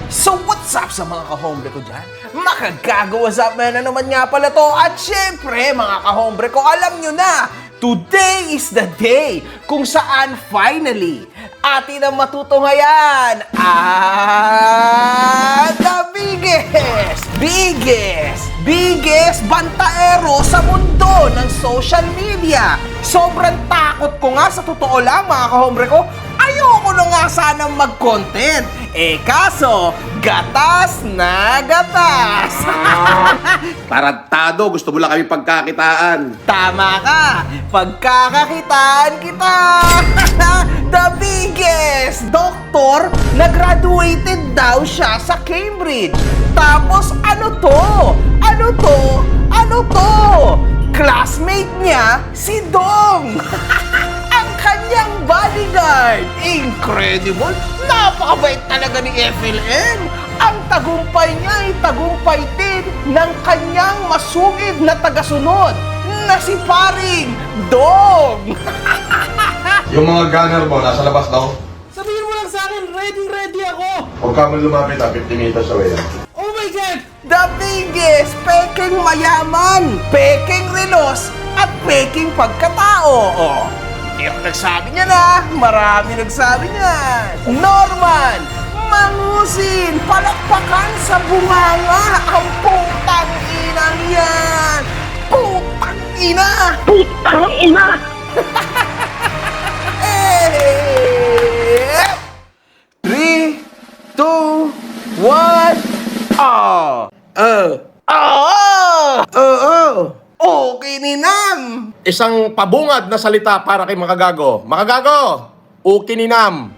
So what's up sa mga kahombre ko dyan? Makagago, what's up man? Na naman nga pala to. At syempre mga kahombre ko, alam nyo na, today is the day kung saan finally atin ang matutunghayan the biggest bantaero sa mundo ng social media. Sobrang takot ko nga sa totoo lang mga kahombre ko. Ayoko na nga sanang mag-content. Kaso, gatas na gatas. Tarantado, gusto mo lang kami pagkakitaan. Tama ka! Pagkakakitaan kita! The biggest! Doktor, na-graduated daw siya sa Cambridge. Tapos ano to? Classmate niya, si Dong! Ang kanyang bodyguard! Incredible! Napakabait talaga ni FLM! Ang tagumpay niya ay tagumpay din ng kanyang masugid na tagasunod na si Paring Dong! Yung mga gunner mo, nasa labas daw. Sabihin mo lang sa akin, ready ako! Huwag ka mo lumapit, 50 meters away. Oh my God! The biggest! Peking mayaman, peking relos, at peking pagkatao. Hindi ako nagsabi niya na. Marami nagsabi niya. Norman, mangusin, palakpakan sa bunganga. Ang putang inang yan. Putang ina. Putang ina. 3, 2, 1, Okay ni Nam! Isang pabungad na salita para kay Makagago. Makagago! Ukininam!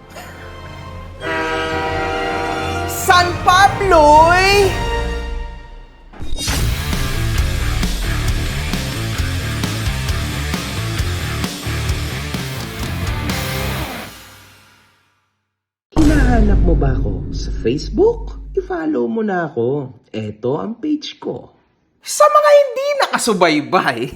San Pablo'y... Hinahanap mo ba ako sa Facebook? I-follow mo na ako. Eto ang page ko. Sa mga hindi nakasubaybay,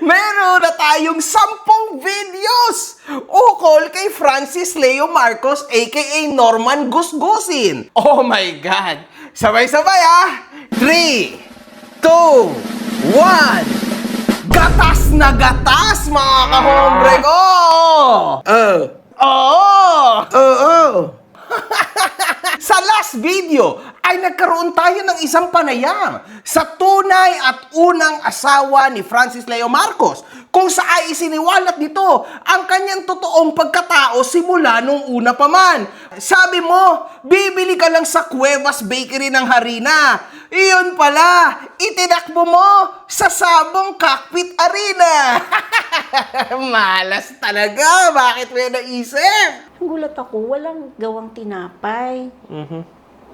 meron na tayong 10 videos ukol kay Francis Leo Marcos aka Norman Gusgusin. Oh my God! Sabay-sabay 3, 2, 1, gatas na gatas mga kahombre ko! Sa last video ay nagkaroon tayo ng isang panayam sa tunay at unang asawa ni Francis Leo Marcos kung saan isiniwalat nito ang kanyang totoong pagkatao simula nung una pa man. Sabi mo, bibili ka lang sa Cuevas Bakery ng harina. Iyon pala, itinakbo mo sa Sabong Cockpit Arena. Malas talaga, bakit mo yan naisip? Gulat ako, walang gawang tinapay.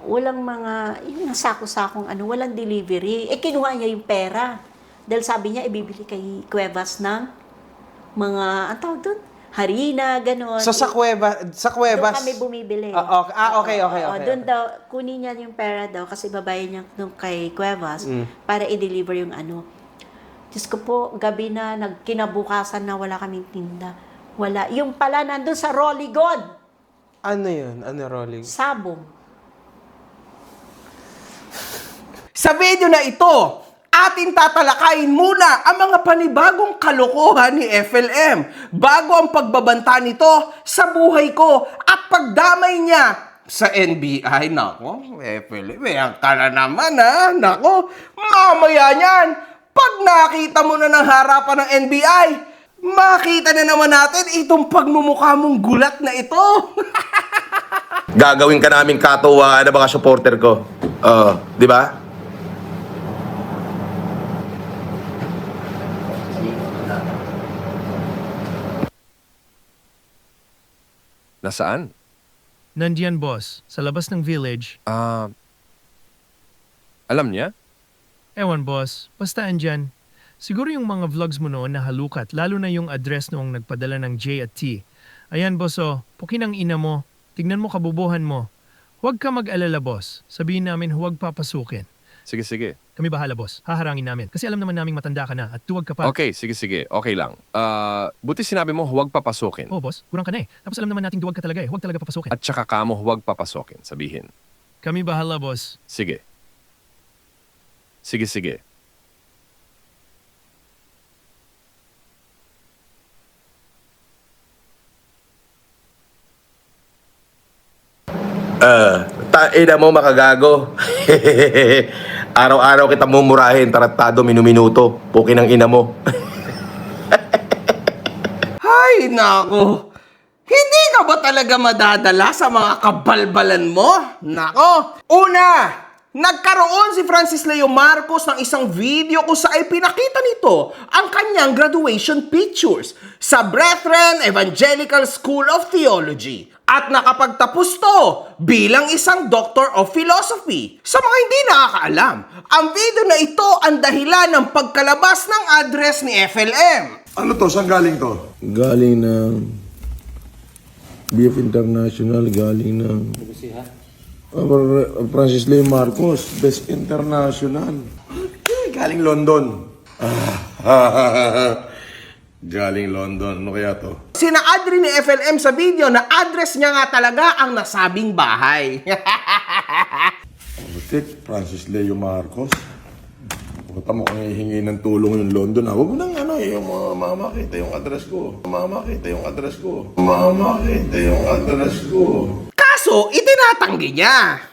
Walang mga, yung nasako-sakong walang delivery. Kinuha niya yung pera. Dahil sabi niya, ibibili kay Cuevas ng mga, ang tawag doon? Harina, gano'n. So sa Cuevas... Doon kami bumibili. Okay. Doon daw, kunin niya yung pera daw kasi babayan niya doon kay Cuevas para i-deliver yung Diyos ko po, gabi na, kinabukasan na wala kaming tinda. Wala. Yung pala nandun sa Rollygon. Ano yun? Ano rolling? Sabong. Sa video na ito, atin tatalakayin muna ang mga panibagong kalokohan ni FLM bago ang pagbabanta nito sa buhay ko at pagdamay niya sa NBI. Nako, FLM, ang ka na naman Nako, mamaya niyan, pag nakita mo na ng harapan ng NBI, makita na naman natin itong pagmumukha mong gulat na ito. Gagawin ka naming katuwaan na mga supporter ko. Di ba? Nasaan? Nandiyan, boss. Sa labas ng village. Alam niya? Ewan, boss. Basta andyan. Siguro yung mga vlogs mo noon na halukat, lalo na yung address noong nagpadala ng J at T. Ayan, boss, pukin ang ina mo. Tignan mo kabubuhan mo. Huwag ka mag-alala, boss. Sabihin namin huwag papasukin. Sige. Kami bahala, boss. Haharangin namin. Kasi alam naman naming matanda ka na at tuwag ka pa. Okay, sige. Okay lang. Buti sinabi mo huwag papasukin. Oo, boss. Kurang ka na eh. Tapos alam naman nating duwag ka talaga eh. Huwag talaga papasukin. At saka kamo huwag papasokin, sabihin. Kami bahala, boss. Sige. Sige. Ina mo makagago. Araw-araw kita mumurahin, tarattado, minuminuto. Puki ng ina mo. Ay, nako. Hindi ka ba talaga madadala sa mga kabalbalan mo? Nako. Una, nagkaroon si Francis Leo Marcos ng isang video kung saan pinakita nito ang kanyang graduation pictures sa Brethren Evangelical School of Theology. At nakapagtapos to bilang isang Doctor of Philosophy. Sa mga hindi nakakaalam, ang video na ito ang dahilan ng pagkalabas ng address ni FLM. Ano to? Saan galing to? Galing ng BF International, galing ng Francis Leo Marcos, Best International. Galing London. Galing London. Ano kaya to? Sina-add rin ni FLM sa video na address niya nga talaga ang nasabing bahay. Butik, Francis Leo Marcos. Puta mo kang hihingi ng tulong yung London. Huwag mo nang yung makita yung address ko. Makita yung address ko. Kaso, itinatanggi niya.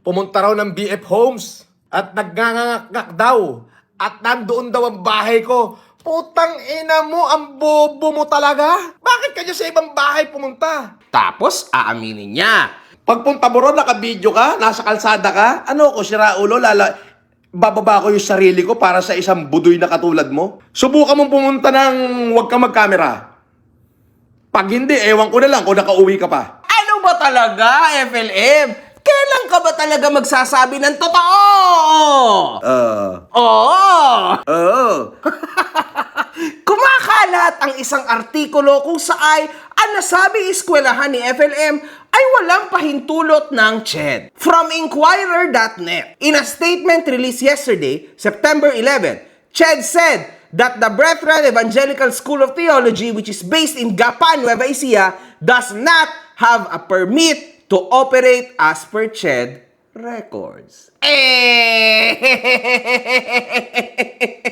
Pumunta raw ng BF Homes at naggangangak daw. At nandoon daw ang bahay ko. Putang ina mo, ang bobo mo talaga. Bakit ka dyan sa ibang bahay pumunta? Tapos, aaminin niya. Pagpunta mo ron, naka-video ka, nasa kalsada ka, ano ko, sira ulo, bababa ko yung sarili ko para sa isang budoy na katulad mo? Subukan mong pumunta ng huwag ka mag-camera. Pag hindi, ewan ko na lang kung nakauwi ka pa. Ano ba talaga, FLM? Kailan ka ba talaga magsasabi ng totoo? Oo. Kumakalat ang isang artikulo kung saan ang nasabing eskwelahan ni FLM ay walang pahintulot ng CHED. From Inquirer.net, in a statement released yesterday, September 11, CHED said that the Brethren Evangelical School of Theology, which is based in Gapan, Nueva Ecija, does not have a permit to operate as per CHED records.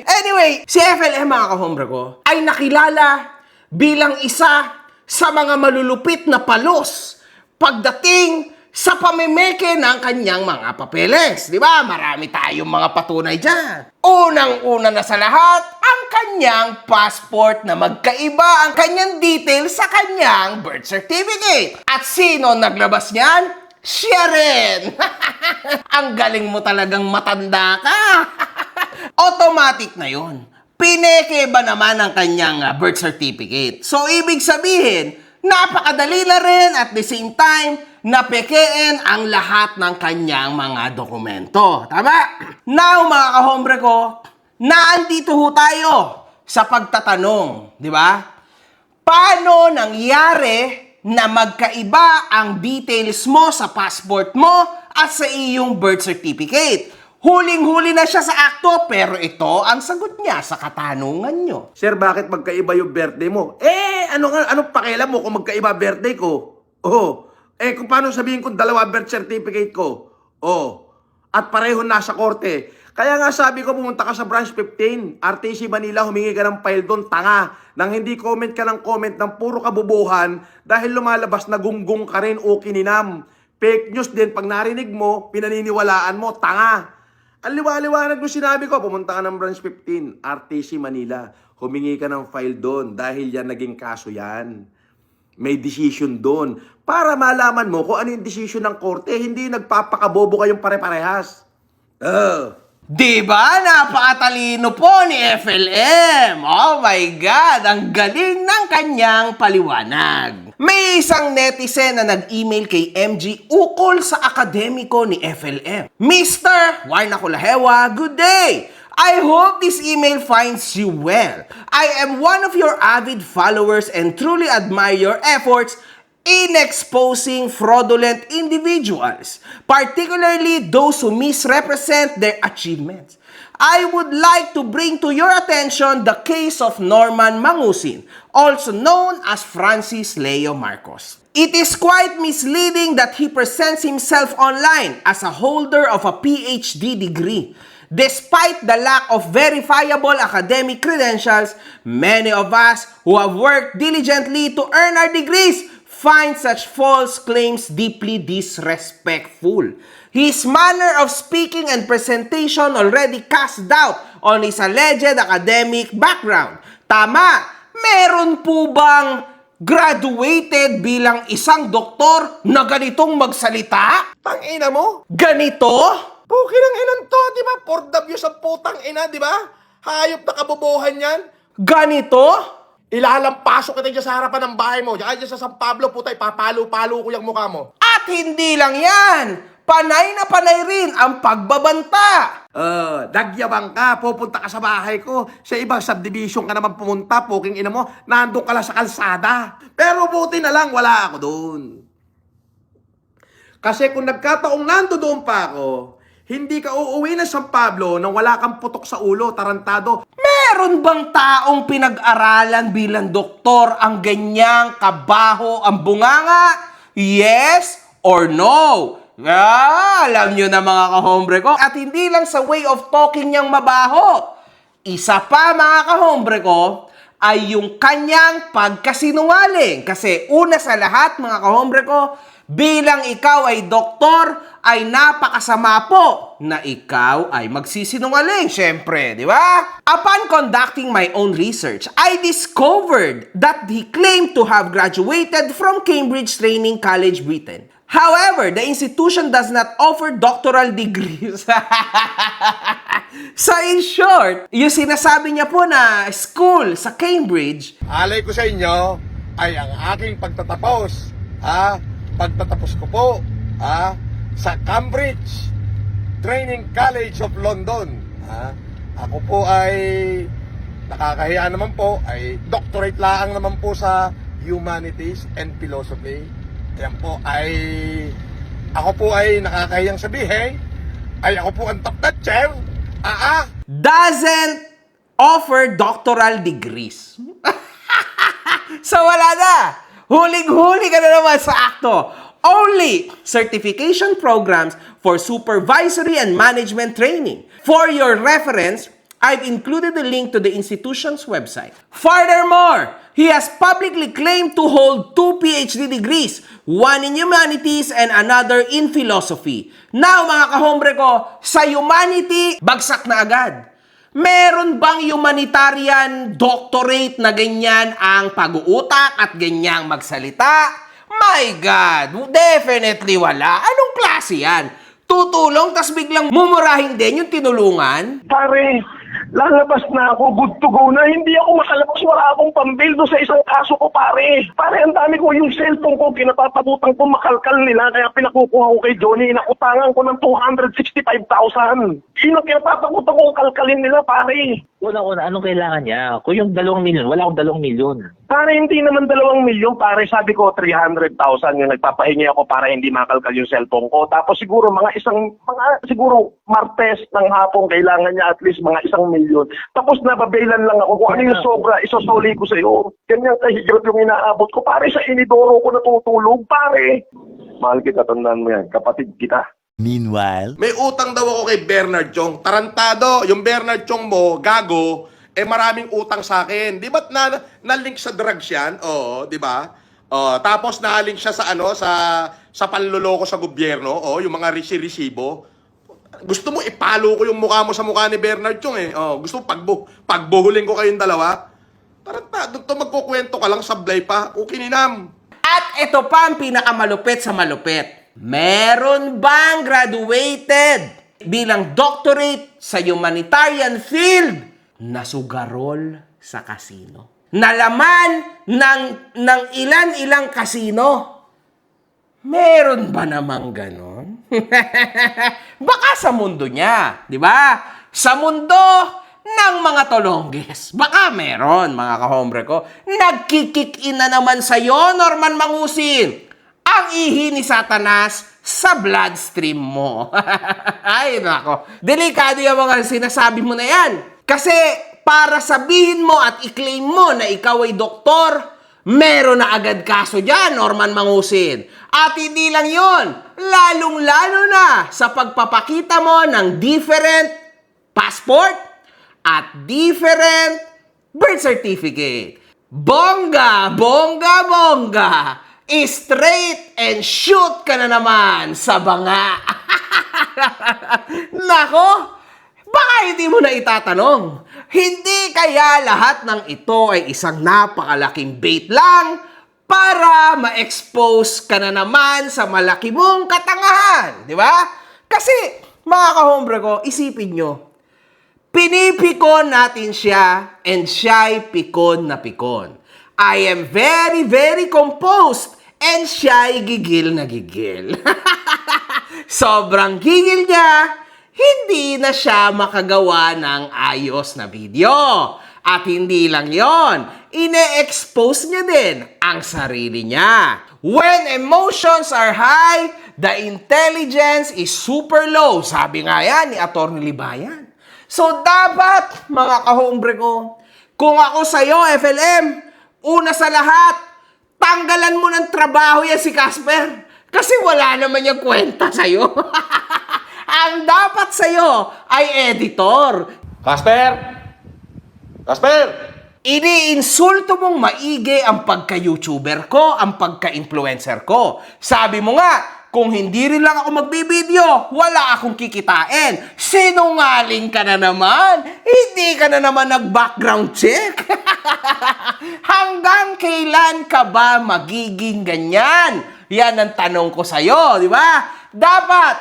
Anyway, si FLM mga kahombre ko ay nakilala bilang isa sa mga malulupit na palos pagdating sa pamimeke ng kanyang mga papeles. Di ba? Marami tayong mga patunay dyan. Unang-una na sa lahat, ang kanyang passport na magkaiba ang kanyang details sa kanyang birth certificate. At sino naglabas niyan? Siya rin! Ang galing mo talagang matanda ka! Automatic na yun. Pineke ba naman ang kanyang birth certificate? So, ibig sabihin, napakadali na rin at the same time, napekeen ang lahat ng kanyang mga dokumento. Tama? Now, mga kahombre ko, naandito ho tayo sa pagtatanong. Di ba? Paano nangyari na magkaiba ang details mo sa passport mo at sa iyong birth certificate? Huling-huli na siya sa akto, pero ito ang sagot niya sa katanungan nyo. Sir, bakit magkaiba yung birthday mo? Anong pakialam mo kung magkaiba birthday ko? Kung paano sabihin kung dalawa birth certificate ko? At pareho nasa korte. Kaya nga sabi ko, pumunta ka sa branch 15, RTC Manila, humingi ka ng file doon, tanga. Nang hindi comment ka ng comment ng puro kabubuhan dahil lumalabas na gunggong ka rin o kininam. Fake news din, pag narinig mo, pinaniniwalaan mo, tanga. Ang liwa-liwanag nung sinabi ko, pumunta ka ng branch 15, RTC Manila, humingi ka ng file doon dahil yan naging kaso yan. May decision doon. Para malaman mo kung ano yung decision ng korte, hindi nagpapakabobo kayong pare-parehas. Diba? Napakatalino po ni FLM. Oh my God! Ang galing ng kanyang paliwanag. May isang netizen na nag-email kay MG ukol sa akademiko ni FLM. Mr. Warna Kulahewa, good day! I hope this email finds you well. I am one of your avid followers and truly admire your efforts in exposing fraudulent individuals, particularly those who misrepresent their achievements. I would like to bring to your attention the case of Norman Mangusin, also known as Francis Leo Marcos. It is quite misleading that he presents himself online as a holder of a PhD degree. Despite the lack of verifiable academic credentials, many of us who have worked diligently to earn our degrees find such false claims deeply disrespectful. His manner of speaking and presentation already cast doubt on his alleged academic background. Tama, meron po bang graduated bilang isang doktor na ganitong magsalita? Tangina mo? Ganito? Pukin ang inan to, di ba? For the views ang putang ina, di ba? Hayop na kabobohan yan. Ganito? Ilalampasok kita dyan sa harapan ng bahay mo. Diyan dyan sa San Pablo, puta, ipapalo-palo ko yung mukha mo. At hindi lang yan, panay na panay rin ang pagbabanta. Nagyabang ka, pupunta ka sa bahay ko. Sa ibang subdivision ka naman pumunta, puking ina mo, nandun ka lang sa kalsada. Pero buti na lang, wala ako doon. Kasi kung nagkataong nando doon pa ako, hindi ka uuwi ng San Pablo nang wala kang putok sa ulo, tarantado. Meron bang taong pinag-aralan bilang doktor ang ganyang kabaho ang bunganga? Yes or no? Alam nyo na mga kahombre ko. At hindi lang sa way of talking niyang mabaho. Isa pa mga kahombre ko ay yung kanyang pagkasinungaling. Kasi una sa lahat mga kahombre ko, bilang ikaw ay doktor, ay napakasama po na ikaw ay magsisinungaling, syempre, di ba? Upon conducting my own research, I discovered that he claimed to have graduated from Cambridge Training College, Britain. However, the institution does not offer doctoral degrees. So in short, yung sinasabi niya po na school sa Cambridge, Alay ko sa inyo ay ang aking pagtatapos. Pagtatapos ko po sa Cambridge Training College of London. Ako po ay nakakahiya naman po, ay doctorate lang naman po sa Humanities and Philosophy. Yan po ay ako po ay nakakahiyang sabihin ay ako po ang top notcher. doesn't offer doctoral degrees. So wala na. Huling-huli ka na naman sa akto. Only certification programs for supervisory and management training. For your reference, I've included the link to the institution's website. Furthermore, he has publicly claimed to hold 2 PhD degrees, one in humanities and another in philosophy. Now, mga kahombre ko, sa humanity, bagsak na agad. Meron bang humanitarian doctorate na ganyan ang pag-uutak at ganyang magsalita? My God, definitely wala. Anong klase yan? Tutulong, tas biglang mumurahin din yung tinulungan? Pare, lalabas na ako, good to go na. Hindi ako makalabas, wala akong pambil doon sa isang kaso ko, pare. Pare, ang dami ko yung cellphone ko, kinatatabutan ko, makalkal nila, kaya pinakukuha ko kay Johnny, inakutangan ko ng 265,000. Sino kinatatabutan ko kalkalin nila, pare? Una-una, anong kailangan niya? Kung yung 2 milyon, wala akong 2 milyon. Pare, hindi naman 2 milyon, pare. Sabi ko, 300,000 yung nagpapahingi ako para hindi makalkal yung cellphone ko. Tapos siguro siguro Martes ng hapon, kailangan niya at least mga 1 milyon. Tapos nababailan lang ako. Kung ano yung sobra, isosoli ko sa iyo. Ganyan kahigirap yung inaabot ko. Pare, sa inidoro ko natutulog, pare. Mahal kita, tandaan mo yan. Kapatid kita. Meanwhile, May utang daw ako kay Bernard Chong. Tarantado, yung Bernard Chong mo, gago, maraming utang sa akin. Di ba't na-link sa drugs yan? Oo, di ba? Tapos na-link siya sa sa panloloko sa gobyerno, yung mga resibo. Gusto mo ipalo ko yung mukha mo sa mukha ni Bernard Chong gusto mo pagbuhulin ko kayong dalawa? Tarantado, magkukwento ka lang, sablay pa. Ukininam. At ito pa ang pinakamalupit sa malupit. Meron bang graduated bilang doctorate sa humanitarian field na sugarol sa kasino? Nalaman ng ilan-ilang kasino? Meron ba namang ganon? Baka sa mundo niya, di ba? Sa mundo ng mga tolongges. Baka meron, mga kahombre ko. Nagkikik-in na naman sa'yo, Norman Mangusin. Ang ihi ni Satanas sa bloodstream mo. Ay, nako. Delikado yung mga sinasabi mo na yan. Kasi para sabihin mo at i-claim mo na ikaw ay doktor, meron na agad kaso dyan, Norman Mangusin. At hindi lang yon, lalong-lalo na sa pagpapakita mo ng different passport at different birth certificate. Bongga, bongga, bongga. Straight and shoot ka na naman sa banga. Nako, baka hindi mo na itatanong. Hindi kaya lahat ng ito ay isang napakalaking bait lang para ma-expose ka na naman sa malaki mong katangahan, di ba? Kasi, mga kahombre ko, isipin nyo, pinipikon natin siya and siya'y pikon na pikon. I am very, very composed and siya'y gigil na gigil. Sobrang gigil niya, hindi na siya makagawa ng ayos na video. At hindi lang yon, ine-expose niya din ang sarili niya. When emotions are high, the intelligence is super low. Sabi nga yan ni Atty. Libayan. So dapat, mga kahombre ko, kung ako sa'yo, FLM, una sa lahat, tanggalan mo ng trabaho yan si Casper. Kasi wala naman yung kwenta sa'yo. Ang dapat sa'yo ay editor. Casper! Casper! Iniinsulto mong maigi ang pagka-YouTuber ko, ang pagka-influencer ko. Sabi mo nga, kung hindi rin lang ako magbibideo, wala akong kikitain. Sinungaling ka na naman. Hindi ka na naman nag-background check. Hanggang kailan ka ba magiging ganyan? Yan ang tanong ko sa'yo, di ba? Dapat,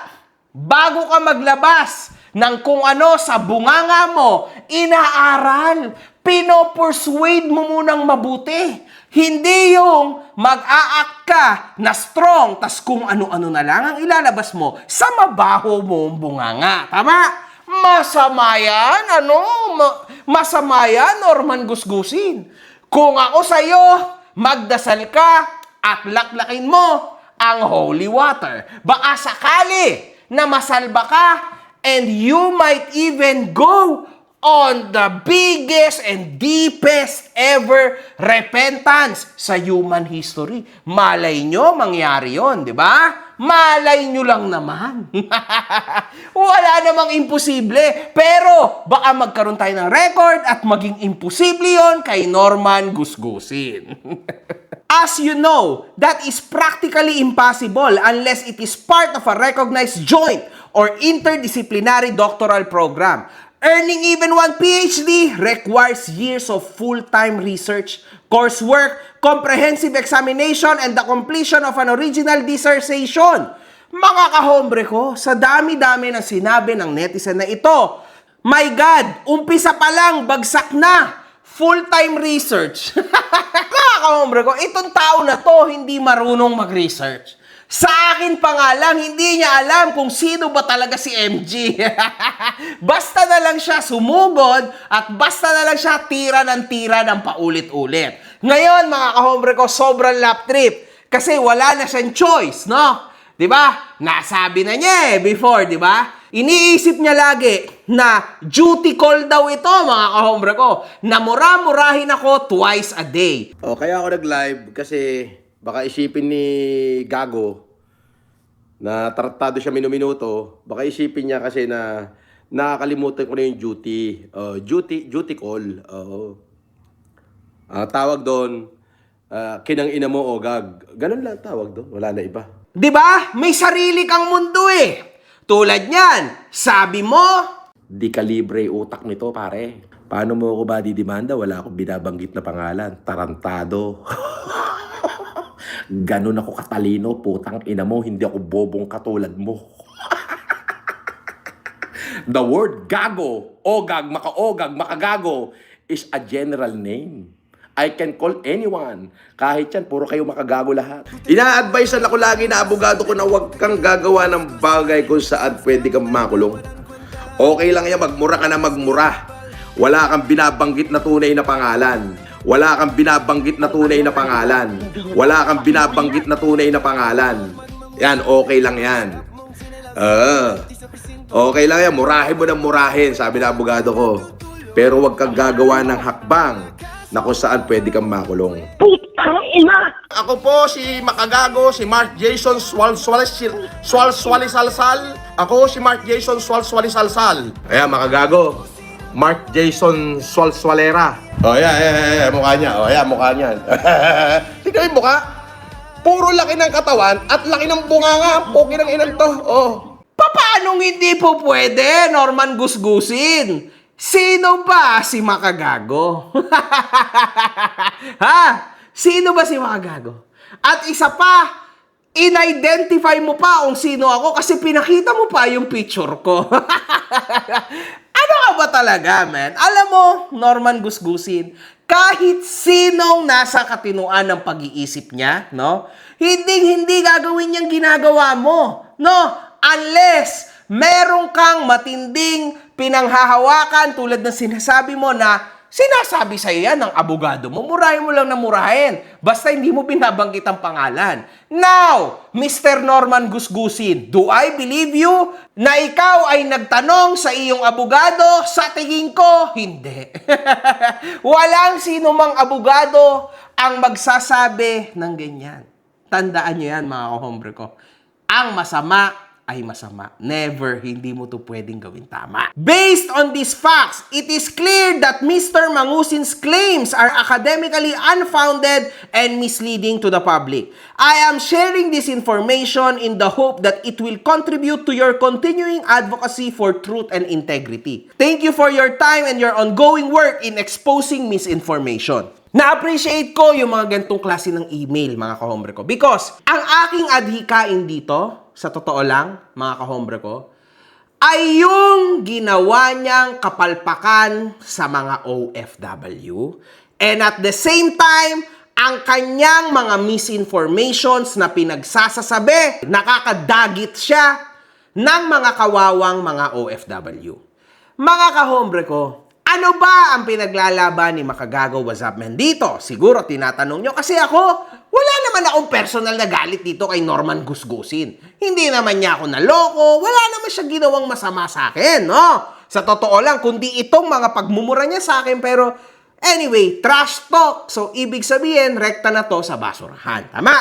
bago ka maglabas ng kung ano sa bunganga mo, inaaral. Pino-persuade mo munang mabuti. Hindi yung mag-a-act ka na strong, tas kung ano-ano na lang ang ilalabas mo sa mabaho mong bunganga. Tama? Masama yan, masama yan, Norman Gusgusin. Kung ako sa'yo, magdasal ka at laklakin mo ang holy water. Baka sakali na masalba ka and you might even go on the biggest and deepest ever repentance sa human history. Malay nyo, mangyari yon, di ba? Malay nyo lang naman. Wala namang imposible. Pero baka magkaroon tayo ng record at maging imposible yon kay Norman Gusgusin. As you know, that is practically impossible unless it is part of a recognized joint or interdisciplinary doctoral program. Earning even one PhD requires years of full-time research, coursework, comprehensive examination, and the completion of an original dissertation. Mga kahombre ko, sa dami-dami ng sinabi ng netizen na ito, my God, umpisa pa lang, bagsak na! Full-time research. Mga kahombre ko, itong tao na to hindi marunong mag-research. Sa akin pa nga lang, hindi niya alam kung sino ba talaga si MG. Basta na lang siya sumugod at basta na lang siya tira ng paulit-ulit. Ngayon, mga kahombre ko, sobrang lap trip. Kasi wala na siyang choice, no? Diba? Nasabi na niya before, diba? Iniisip niya lagi na duty call daw ito, mga kahombre ko. Na mura-murahin ako twice a day. O, kaya ako nag-live kasi baka isipin ni Gago na tratado siya minuminuto. Baka isipin niya kasi na nakakalimutan ko na yung duty. Duty call. Tawag doon, kinang-ina mo o gag. Ganun lang tawag doon. Wala na iba. Diba? May sarili kang mundo eh. Tulad niyan, sabi mo, Di kalibre utak nito, pare. Paano mo ako ba didimanda? Wala akong binabanggit na pangalan. Tarantado. Ganun ako katalino, putang ina mo. Hindi ako bobong katulad mo. The word gago, ogag, makaogag, makagago is a general name. I can call anyone. Kahit yan, puro kayo makagago lahat. Ina-advisean ako lagi na abogado ko na huwag kang gagawa ng bagay kung saan pwede kang makulong. Okay lang yan, magmura ka na magmura. Wala kang binabanggit na tunay na pangalan. Wala kang binabanggit na tunay na pangalan. Wala kang binabanggit na tunay na pangalan. Yan, okay lang yan. Okay lang yan, murahin mo ng murahin, sabi ng abogado ko. Pero huwag kang gagawa ng hakbang na kung saan pwede kang makulong. Putang ina! Ako po si Makagago, si Mark Jason Swalswalisalsal. Ako si Mark Jason Swalswalisalsal. Ayan, Makagago. Mark Jason Swalswalera. Oh, yeah, mukha niya. Oh, yeah, mukha niya. Tignan yung mukha. Puro laki ng katawan at laki ng bunganga. Poki ng inan to. Oh. Paanong hindi po pwede, Norman Gusgusin? Sino ba si Makagago? Ha? Sino ba si Makagago? At isa pa, in-identify mo pa kung sino ako kasi pinakita mo pa yung picture ko. Ano ka ba talaga, man? Alam mo, Norman Gusgusin, kahit sinong nasa katinuan ng pag-iisip niya, no? Hindi gagawin niyang ginagawa mo, no? Unless meron kang matinding pinanghahawakan tulad ng sinasabi mo na sinasabi sa'yo yan ng abogado mo. Murahin mo lang na murahin. Basta hindi mo binabanggit ang pangalan. Now, Mr. Norman Gusgusin, do I believe you na ikaw ay nagtanong sa iyong abogado? Sa tingin ko, hindi. Walang sino mang abogado ang magsasabi ng ganyan. Tandaan nyo yan, mga kahombre ko. Ang masama ay masama. Never, hindi mo to pwedeng gawin tama. Based on these facts, it is clear that Mr. Mangusin's claims are academically unfounded and misleading to the public. I am sharing this information in the hope that it will contribute to your continuing advocacy for truth and integrity. Thank you for your time and your ongoing work in exposing misinformation. Na-appreciate ko yung mga gantong klase ng email, mga kahombre ko. Because ang aking adhikain dito, sa totoo lang, mga kahombre ko, ay yung ginawa niyang kapalpakan sa mga OFW. And at the same time, ang kanyang mga misinformations na pinagsasasabi, nakakadagit siya ng mga kawawang mga OFW. Mga kahombre ko, ano ba ang pinaglalaban ni Makagago Wazapman dito? Siguro tinatanong nyo kasi ako, wala naman akong personal na galit dito kay Norman Gusgusin. Hindi naman niya ako naloko, wala naman siya ginawang masama sa akin, no? Sa totoo lang, kundi itong mga pagmumura niya sa akin, pero anyway, trash talk. So, ibig sabihin, rekta na to sa basurahan. Tama?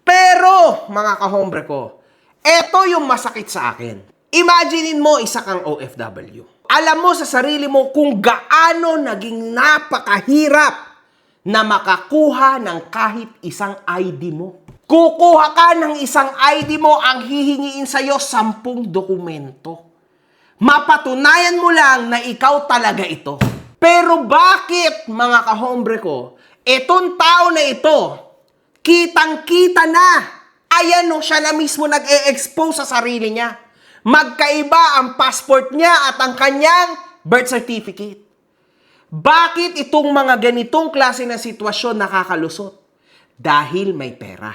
Pero, mga kahombre ko, eto yung masakit sa akin. Imaginein mo, isa kang OFW. Alam mo sa sarili mo kung gaano naging napakahirap na makakuha ng kahit isang ID mo. Kukuha ka ng isang ID mo, ang hihingiin sa'yo 10 dokumento. Mapatunayan mo lang na ikaw talaga ito. Pero bakit, mga kahombre ko, etong tao na ito, kitang-kita na, ayan no, siya na mismo nag-e-expose sa sarili niya. Magkaiba ang passport niya at ang kanyang birth certificate. Bakit itong mga ganitong klase ng sitwasyon nakakalusot? Dahil may pera.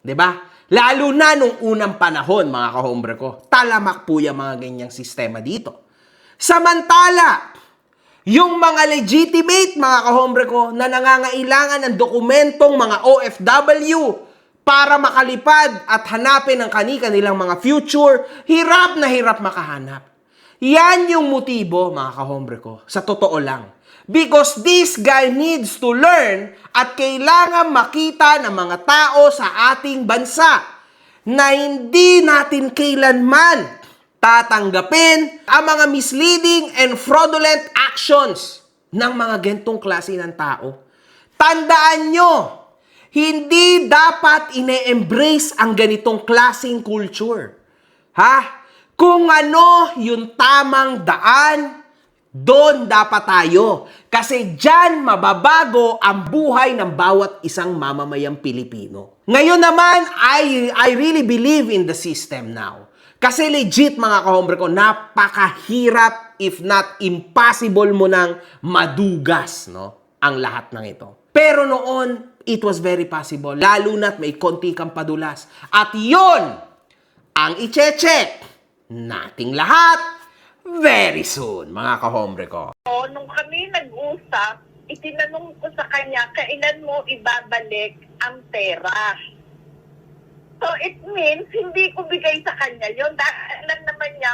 'Di ba? Lalo na nung unang panahon, mga kahombre ko. Talamak po yung mga ganyang sistema dito. Samantala, yung mga legitimate, mga kahombre ko, na nangangailangan ng dokumentong mga OFW para makalipad at hanapin ang kanilang mga future, hirap na hirap makahanap. Yan yung motibo, mga kahombre ko, sa totoo lang. Because this guy needs to learn at kailangan makita ng mga tao sa ating bansa na hindi natin kailanman tatanggapin ang mga misleading and fraudulent actions ng mga gentong klase ng tao. Tandaan nyo, hindi dapat ine-embrace ang ganitong klaseng culture. Ha? Kung ano yung tamang daan, doon dapat tayo. Kasi dyan mababago ang buhay ng bawat isang mamamayang Pilipino. Ngayon naman, I really believe in the system now. Kasi legit, mga kahombre ko, napakahirap, if not impossible mo nang madugas, no, ang lahat ng ito. Pero noon, it was very possible. Lalo na't may konti kang padulas. At yon ang iche-check nating lahat very soon, mga kahombre ko. Nung kami nag-usap, itinanong ko sa kanya, kailan mo ibabalik ang pera? So it means, hindi ko bigay sa kanya yun. Dahil alam naman niya,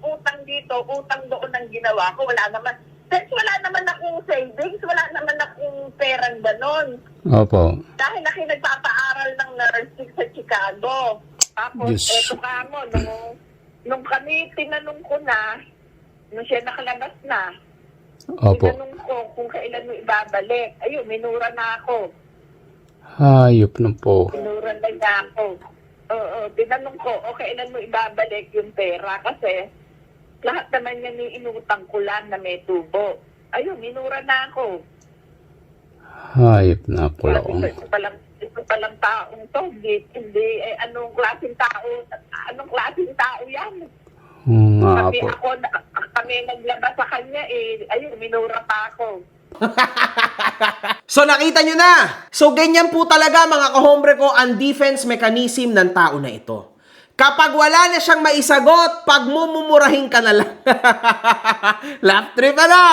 utang dito, utang doon ang ginawa ko. Wala naman. Since wala naman akong savings, wala naman akong perang ganon. Opo. Dahil nagpapaaral ng nursing sa Chicago. Tapos, Yes. eto ka mo, nung kami tinanong ko na, nung siya nakalabas na, Opo. tinanong ko kung kailan mo ibabalik. Ayun, minura na ako. Hayop na po. Minura na niya ako. Oo, tinanong ko, o kailan mo ibabalik yung pera? Kasi, lahat naman yan yung inutang ko lang na may tubo. Ayun, minura na ako. Hayop na po. Sabi ko, ito palang taong to. Hindi, anong klaseng tao yan? Nga Kasi po. kami naglabas sa kanya, ayun, minura pa ako. So nakita nyo na. So ganyan po talaga mga kahombre ko ang defense mechanism ng tao na ito. Kapag wala na siyang maisagot, pagmumurahin ka na lang. Laugh trip ano?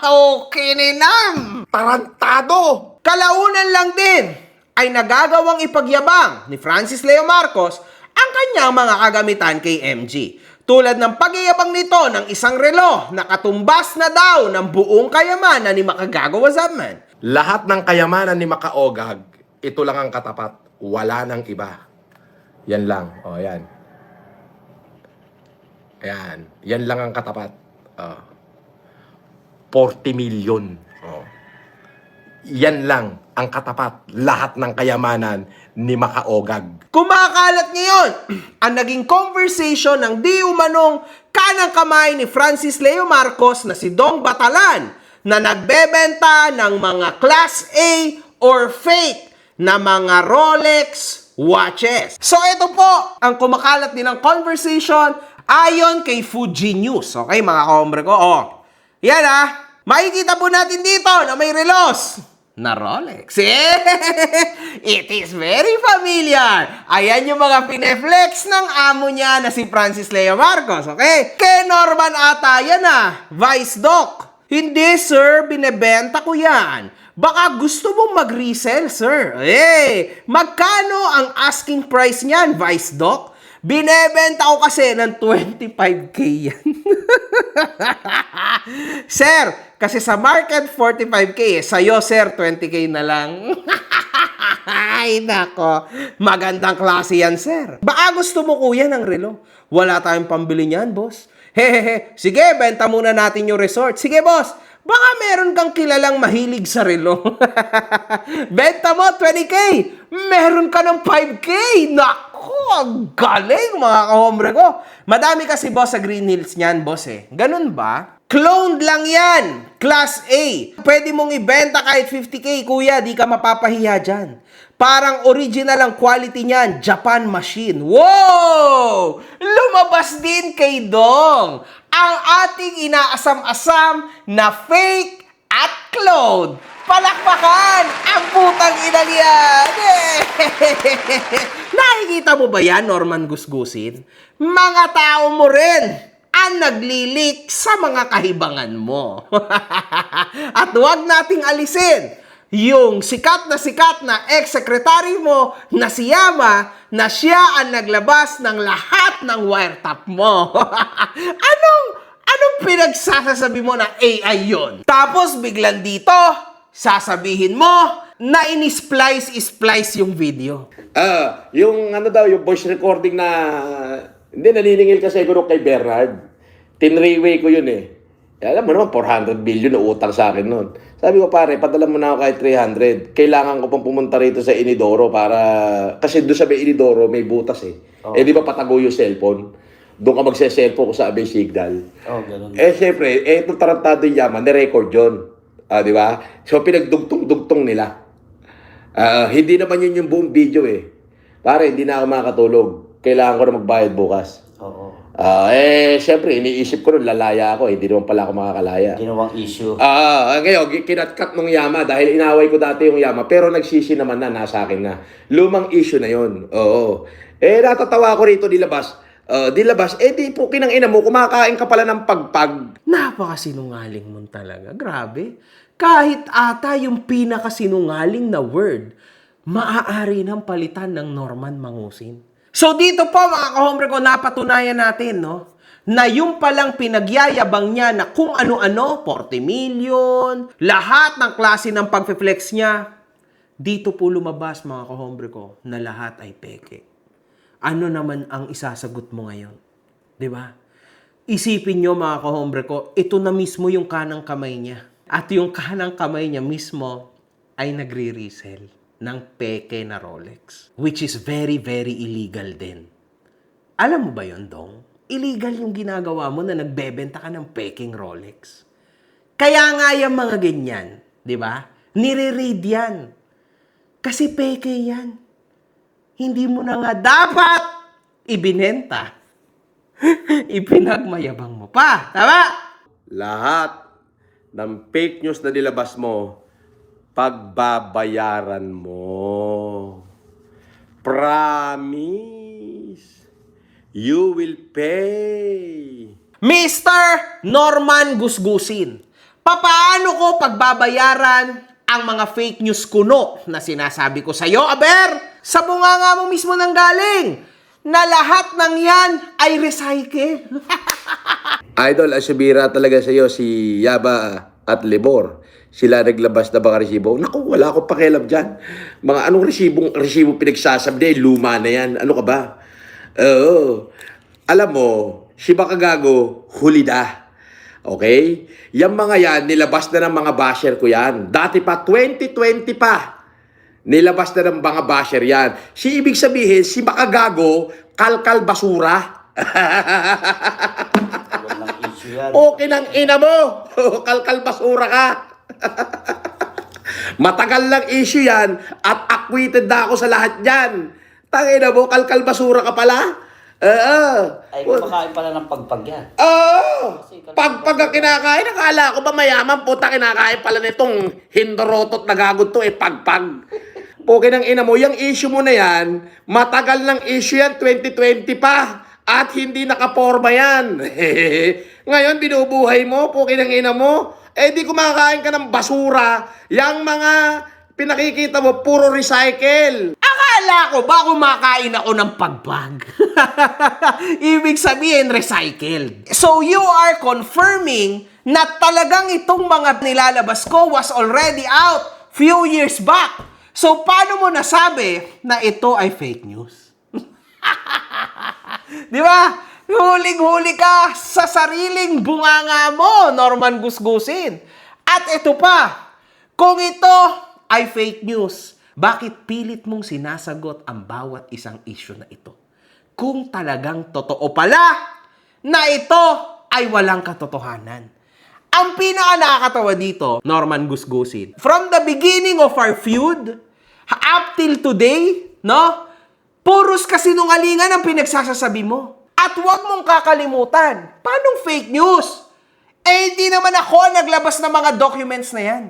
Okay ninam. Tarantado! Kalaunan lang din ay nagagawang ipagyabang ni Francis Leo Marcos ang kanyang mga kagamitan kay MG. Tulad ng pagyayabang nito ng isang relo na katumbas na daw ng buong kayamanan ni Makagagawa Zaman. Lahat ng kayamanan ni Makaogag, ito lang ang katapat. Wala nang iba. Yan lang. O, yan. Ayan. Yan lang ang katapat. 40 million. O. Yan lang ang katapat. Lahat ng kayamanan ni Makaogag. Kumakalat ngayon ang naging conversation ng di umanong kanang kamay ni Francis Leo Marcos na si Dong Batalan na nagbebenta ng mga Class A or fake na mga Rolex watches. So ito po ang kumakalat din ng conversation ayon kay Fuji News. Okay mga kahombre ko? Yan makikita po natin dito na may relos na Rolex. It is very familiar. Ayan yung mga pineflex ng amo niya na si Francis Leo Marcos. Okay? Kay Norman ata yan Vice Doc. Hindi sir, binebenta ko yan. Baka gusto mong mag-resell, sir. Magkano ang asking price niyan, Vice Doc? Binebenta ko kasi ng 25K yan. Sir, kasi sa market 45K sa'yo, sir, 20K na lang. Ay, nako. Magandang klase yan, sir. Baka gusto mo kuya ng relo. Wala tayong pambili niyan, boss. Hehehe. Sige, benta muna natin yung resort. Sige, boss. Baka meron kang kilalang mahilig sa relo. Benta mo, 20K. Meron ka ng 5K. Naku, ang galing mga kahombre ko. Madami kasi boss sa Green Hills niyan, boss Ganun ba? Cloned lang yan. Class A. Pwede mong ibenta kahit 50K, kuya. Di ka mapapahiya dyan. Parang original ang quality niyan. Japan machine. Wow! Lumabas din kay Dong ang ating inaasam-asam na fake at clone. Palakpakan ang putang inang yan. Nakikita mo ba yan, Norman Gusgusin? Mga tao mo rin ang naglilik sa mga kahibangan mo. At huwag nating alisin yung sikat na ex-secretary mo na si Yama na siya ang naglabas ng lahat ng wiretap mo. Anong pinagsasabi mo na AI yon? Tapos biglang dito, sasabihin mo na in-splice yung video. Yung yung voice recording na hindi naniningil kasi siguro kay Bernard. Tinrayway ko yun Alam mo naman, 400 billion na utang sa akin noon. Sabi ko, pare, padala mo na ako kahit 300. Kailangan ko pang pumunta rito sa Inidoro para... Kasi doon sa may Inidoro, may butas di ba patago yung cellphone? Doon ka magse-cellphone ko sa Abay Signal. Ganun. Siyempre, itong tarantado yung Yaman, ni-record yun. Di ba? So, pinagdugtong-dugtong nila. Hindi naman yun yung buong video Pare, hindi na ako makakatulog. Kailangan ko na magbayad bukas. Oo. Siyempre, iniisip ko nun, lalaya ako. Hindi naman pala ako makakalaya. Ginawang issue. Ngayon, kinatkat nung Yama dahil inaway ko dati yung Yama. Pero nagsisi naman nasa akin na. Lumang issue na yun. Oo. Natatawa ko rito, dilabas. Di po kinang ina mo, kumakain ka pala ng pagpag. Napakasinungaling mo talaga. Grabe. Kahit ata yung pinakasinungaling na word, maaari nang palitan ng Norman Mangusin. So dito po mga kahombre ko, napatunayan natin, no? Na yung palang pinagyayabang niya na kung ano-ano, 40 million, lahat ng klase ng pag-flex niya, dito po lumabas mga kahombre ko na lahat ay peke. Ano naman ang isasagot mo ngayon? 'Di ba? Isipin nyo mga kahombre ko, ito na mismo yung kanang kamay niya. At yung kanang kamay niya mismo ay nagre-resell ng peke na Rolex. Which is very, very illegal din. Alam mo ba yun, Dong? Illegal yung ginagawa mo na nagbebenta ka ng peking Rolex. Kaya nga yung mga ganyan, di ba? Nire-raid yan. Kasi peke yan. Hindi mo na nga dapat ibinenta. Ipinagmayabang mo pa. Tama? Lahat ng fake news na nilabas mo, pagbabayaran mo. Promise. You will pay. Mr. Norman Gusgusin, papaano ko pagbabayaran ang mga fake news kuno na sinasabi ko sa'yo, aber? Sa bunganga mo mismo nang galing na lahat ng yan ay recycle. Idol, asubira talaga sa'yo si Yaba at Libor. Sila naglabas na baka resibo. Naku, wala akong pakialam dyan. Mga anong resibo pinagsasabi? Luma na yan. Ano ka ba? Oo. Alam mo, si Bakagago, huli na. Okay? Yung mga yan, nilabas na ng mga basher ko yan. Dati pa, 2020 pa. Nilabas na ng mga basher yan. Si ibig sabihin, si Bakagago, kalkal basura. Okay ng ina mo. Kalkal basura ka. Matagal lang issue yan at acquitted na ako sa lahat yan. Tangina mo, kalkal basura ka pala? Ay, kumakain pala ng pagpag yan. Pagpag ang kinakain, nakala ko ba mayaman, puta, kinakain pala nitong hindorotot na gagod to, pagpag. Okay ng ina mo, yung issue mo na yan, matagal ng issue yan, 2020 pa, at hindi nakaporma yan. Ngayon, binubuhay mo, okay ng ina mo, di kumakain ka ng basura, yung mga pinakikita mo, puro recycle. Akala ko ba kumakain ako ng pagpag? Ibig sabihin, recycled. So you are confirming na talagang itong mga nilalabas ko was already out few years back. So paano mo nasabi na ito ay fake news? Di ba? Huling-huli ka sa sariling bunganga mo, Norman Gusgusin. At ito pa, kung ito ay fake news, bakit pilit mong sinasagot ang bawat isang issue na ito? Kung talagang totoo pala na ito ay walang katotohanan. Ang pinaka-nakakatawa dito, Norman Gusgusin, from the beginning of our feud, up till today, no? Puros kasinungalingan ang pinagsasasabi mo. At huwag mong kakalimutan, paanong fake news? Hindi naman ako naglabas ng mga documents na yan.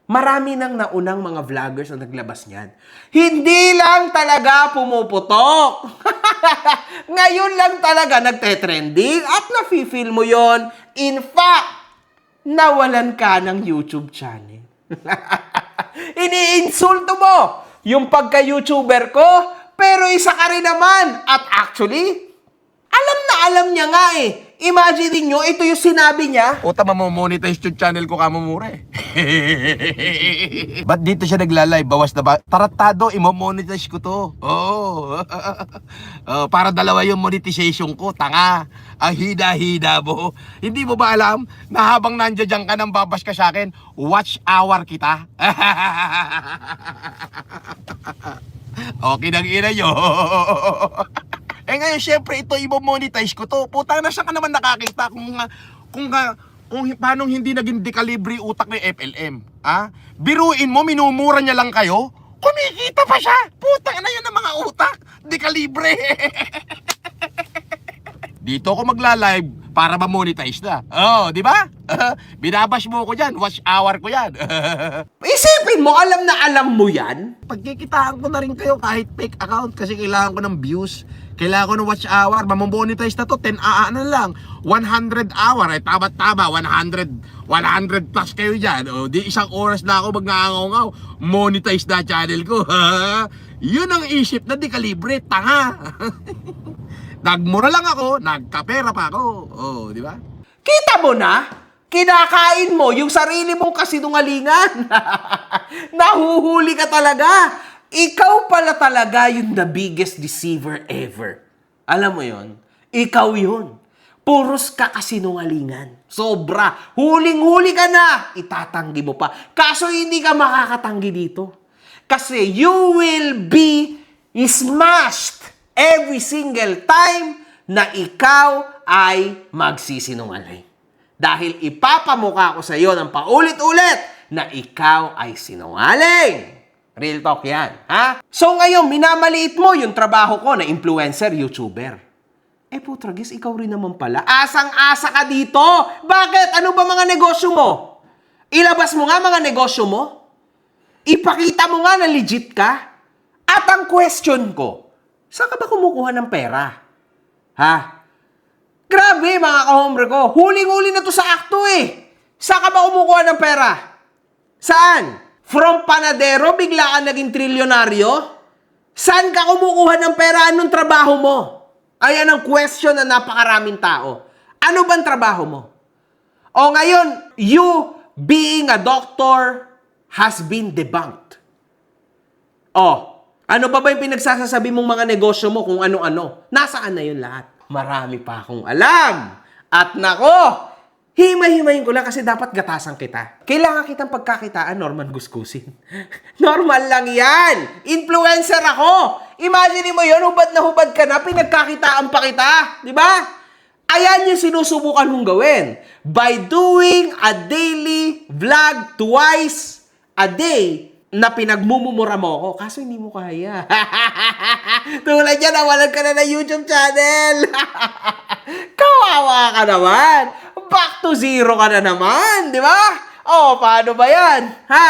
Marami nang naunang mga vloggers na naglabas niyan. Hindi lang talaga pumuputok. Ngayon lang talaga nagte-trending at nafe-feel mo yon. In fact, nawalan ka ng YouTube channel. Iniinsulto mo yung pagka-YouTuber ko, pero isa ka rin naman. At actually, alam na alam niya nga eh. Imagine nyo, ito yung sinabi niya. Puta, mamomonetize yung channel ko kamumure. Ba't dito siya nagla-live? Bawas na ba? Taratado, imomonetize ko to. Oo. Para dalawa yung monetization ko. Tanga. Ang hida-hida mo. Hindi mo ba alam na habang nandiyan ka nang babas ka sa akin, watch hour kita? Okay nang ina nyo. Ngayon, syempre, ito i-monetize ko to. Putang na, siya ka naman nakakita kung paano hindi naging dekalibre utak ng FLM. Biruin mo, minumura niya lang kayo, kumikita pa siya. Putang na yun ang mga utak. Dekalibre. Dito ako magla-live para ma-monetize na. Di ba? Binabash mo ko dyan. Watch hour ko yan. Isipin mo, alam na alam mo yan. Pagkikitaan ko na rin kayo kahit fake account kasi kailangan ko ng views. Kailangan ko ng watch hour. Mamomonetize na to. 10 na lang. 100 hour. Ay, tama. 100 plus kayo dyan. O, di isang oras na ako magngangaw-ngaw. Monetize na channel ko. Yun ang isip na di kalibre. Tanga. Nagmura lang ako. Nagkapera pa ako. Oh, di ba? Kita mo na? Kinakain mo yung sarili mong kasinungalingan. Nahuhuli ka talaga. Ikaw pala talaga yung the biggest deceiver ever. Alam mo yon? Ikaw yon. Puros ka kasinungalingan. Sobra. Huling-huli ka na. Itatanggi mo pa. Kaso hindi ka makakatanggi dito. Kasi you will be smashed every single time na ikaw ay magsisinungaling. Dahil ipapamukha ko sa iyo ng paulit-ulit na ikaw ay sinungaling. Real talk yan, ha? So ngayon, minamaliit mo yung trabaho ko na influencer, YouTuber. Putragis, ikaw rin naman pala. Asang-asa ka dito. Bakit? Ano ba mga negosyo mo? Ilabas mo nga mga negosyo mo. Ipakita mo nga na legit ka. At ang question ko, saan ka ba kumukuha ng pera? Ha? Grabe mga kahombre ko. Huling-huli na to sa akto eh. Saan ka ba kumukuha ng pera? Saan? From panadero, bigla ka naging trilyonaryo? Saan ka kumukuha ng pera? Anong trabaho mo? Ayan ang question na napakaraming tao. Ano bang trabaho mo? O ngayon, you being a doctor has been debunked. O, ano ba yung pinagsasasabi mong mga negosyo mo kung ano-ano? Nasaan na yun lahat? Marami pa akong alam. At nako, himay-himayin ko lang kasi dapat gatasan kita. Kailangan kitang pagkakitaan, Norman Gusgusin. Normal lang yan. Influencer ako. Imagine mo yun, hubad na hubad ka na, pinagkakitaan pa kita. Di ba? Ayan yung sinusubukan mong gawin. By doing a daily vlog twice a day na pinagmumumura mo ako. Kaso hindi mo kaya. Tulad yan, nawalan ka na ng YouTube channel. Kawawa ka naman. Back to zero ka na naman, di ba? O, paano ba yan? Ha?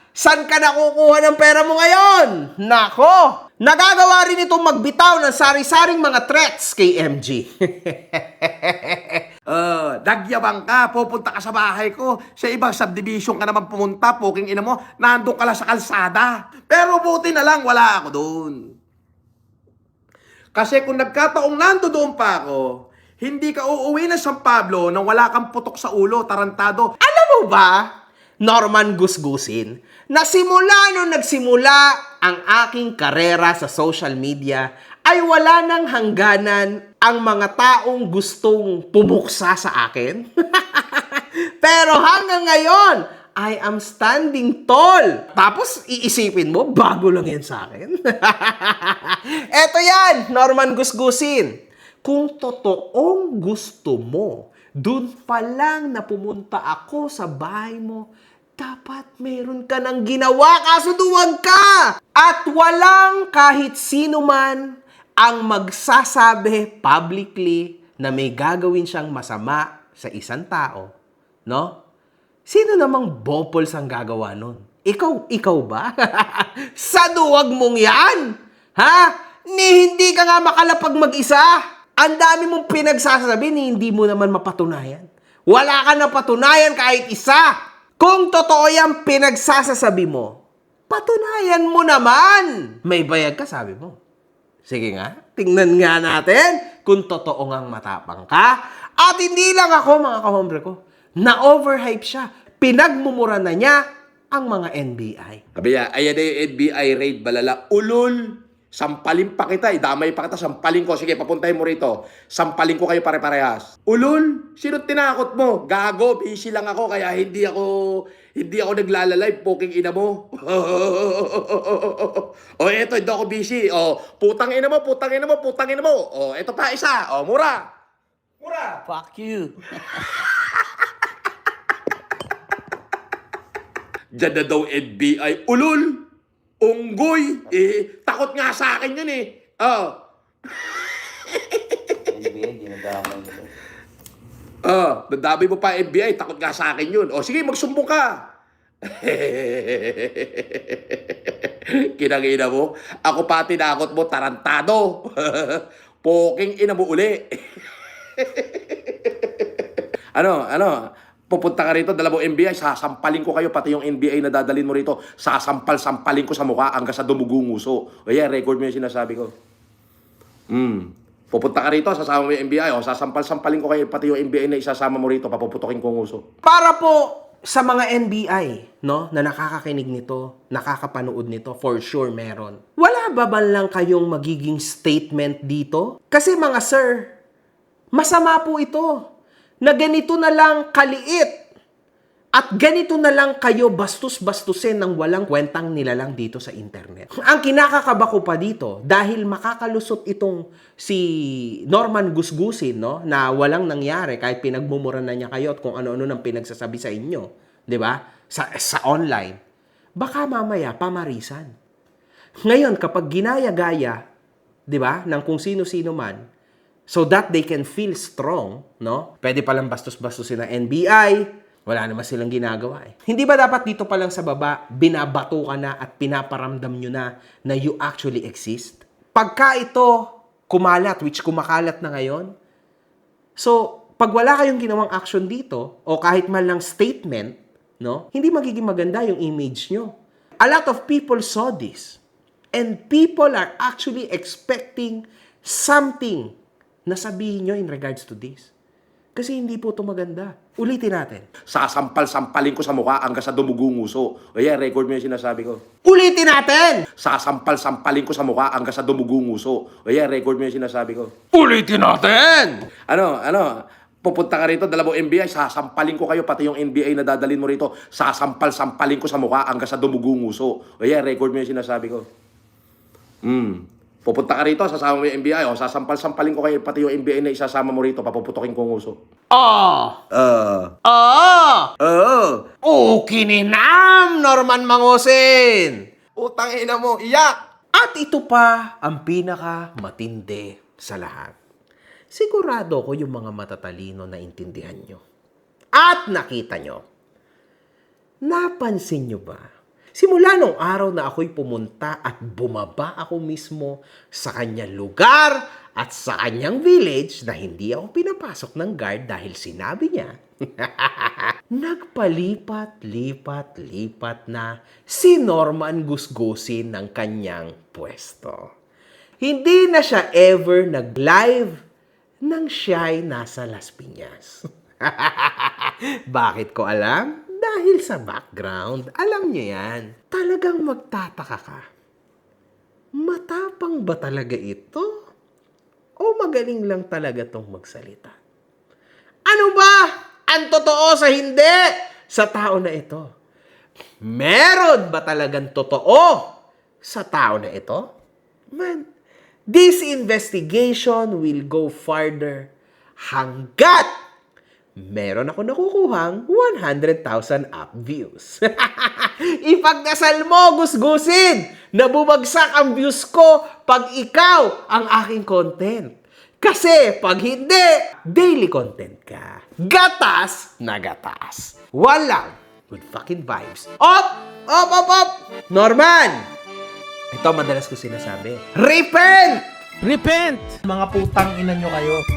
San ka nakukuha ng pera mo ngayon? Nako! Nagagawa rin itong magbitaw ng sari-saring mga threats kay MG. Nagyabang ka, pupunta ka sa bahay ko. Sa ibang subdivision ka naman pumunta, puking ina mo, nandun ka lang sa kalsada. Pero buti na lang, wala ako doon. Kasi kung nagkataong nando doon pa ako, hindi ka uuwi ng San Pablo nang wala kang putok sa ulo, tarantado. Alam mo ba, Norman Gusgusin, na simula nung nagsimula ang aking karera sa social media, ay wala nang hangganan ang mga taong gustong pumuksa sa akin. Pero hanggang ngayon, I am standing tall. Tapos iisipin mo, bago lang yan sa akin. Eto yan, Norman Gusgusin. Kung totoong gusto mo, dun pa lang na pumunta ako sa bahay mo, dapat meron ka ng ginawa, kaso duwag ka! At walang kahit sino man ang magsasabi publicly na may gagawin siyang masama sa isang tao, no? Sino namang bopols ang gagawa nun? Ikaw ba? Sa duwag mong yan? Ha? Hindi ka nga makalapag mag-isa. Ang dami mong pinagsasabi, hindi mo naman mapatunayan. Wala ka na patunayan kahit isa. Kung totoo yung pinagsasasabi mo, patunayan mo naman. May bayag ka, sabi mo. Sige nga, tingnan nga natin kung totoo ngang matapang ka. At hindi lang ako, mga kahombre ko, na-overhype siya. Pinagmumura na niya ang mga NBI. Sabi ayan na yung NBI raid, balala. Ulol! Sampalin pa kita, idamay pa kita, sampalin ko. Sige, papuntahin mo rito. Sampalin ko kayo pare-parehas. Ulol, sino tinakot mo? Gago, busy lang ako, kaya hindi ako naglalalive, poking ina mo. O, eto, hindi ako busy. O, putang ina mo. O, eto pa, isa. O, mura. Fuck you. Diyan na daw NBI. Ulol! Unggoy! Takot nga sa akin yun eh. NBA, ginadamay nito. Nadami mo pa NBI, takot nga sa akin yun. O sige, magsumbong ka. Kinangina mo, ako pa tinakot mo, tarantado. Poking ina mo uli. ano? Pupunta ka rito, dalawang NBI, sasampalin ko kayo, pati yung NBI na dadalhin mo rito, sasampal-sampalin ko sa mukha hanggang sa dumugong nguso. O yan, record mo yung sinasabi ko. Pupunta ka rito, sasama mo yung NBI, o sasampal-sampalin ko kayo, pati yung NBI na isasama mo rito, papuputokin ko nguso. Para po sa mga NBI, no, na nakakakinig nito, nakakapanood nito, for sure meron. Wala ba ba lang kayong magiging statement dito? Kasi mga sir, masama po ito na ganito na lang kaliit at ganito na lang kayo bastos-bastusin ng walang kwentang nilalang dito sa internet. Ang kinakakaba ko pa dito, dahil makakalusot itong si Norman Gusgusin, no, na walang nangyari kahit pinagmumura na niya kayo at kung ano-ano nang pinagsasabi sa inyo, di ba? Sa online. Baka mamaya pamarisan. Ngayon, kapag ginaya-gaya, di ba, ng kung sino-sino man, so that they can feel strong, no? Pwede palang bastos-bastusin ng NBI, wala naman silang ginagawa eh. Hindi ba dapat dito pa lang sa baba, binabato ka na at pinaparamdam nyo na you actually exist? Pagka ito kumalat, which kumakalat na ngayon, so pag wala kayong ginawang action dito, o kahit man lang statement, no? Hindi magiging maganda yung image nyo. A lot of people saw this. And people are actually expecting something na sabihin nyo in regards to this. Kasi hindi po ito maganda. Ulitin natin. Sasampal-sampalin ko sa mukha hanggang sa dumugong nguso. O yan, record mo yung sinasabi ko. Ulitin natin! Sasampal-sampalin ko sa mukha hanggang sa dumugong nguso. O yan, record mo yung sinasabi ko. Ulitin natin! Ano? Pupunta ka rito, dalawang NBI, sasampalin ko kayo, pati yung NBI na dadalhin mo rito, sasampal-sampalin ko sa mukha hanggang sa dumugong nguso. O yan, record mo yung sinasabi ko. Pupunta ka rito, sasama mo yung NBI, o sasampal-sampalin ko kayo, pati yung NBI na isasama mo rito, papuputokin ko nguso. Kinam, Norman Mangosin! Utang ina mo, iyak! At ito pa ang pinaka matindi sa lahat. Sigurado ko yung mga matatalino na intindihan nyo. At nakita nyo. Napansin nyo ba? Simula nung araw na ako'y pumunta at bumaba ako mismo sa kanyang lugar at sa kanyang village na hindi ako pinapasok ng guard dahil sinabi niya, nagpalipat-lipat na si Norman Gusgusin ng kanyang pwesto. Hindi na siya ever nag-live nang siya'y nasa Las Piñas. Bakit ko alam? Dahil sa background, alam niyo yan. Talagang magtataka ka. Matapang ba talaga ito? O magaling lang talaga tong magsalita? Ano ba ang totoo sa hindi sa tao na ito? Meron ba talagang totoo sa tao na ito? Man, this investigation will go farther hanggat meron ako nakukuhang 100,000 up views. Ipagdasal mo, Gusgusin, na bumagsak ang views ko pag ikaw ang aking content. Kasi pag hindi, daily content ka. Gatas na gatas. Walang good fucking vibes. Op! Norman! Ito madalas ko sinasabi. Repent! Repent! Mga putang ina nyo kayo.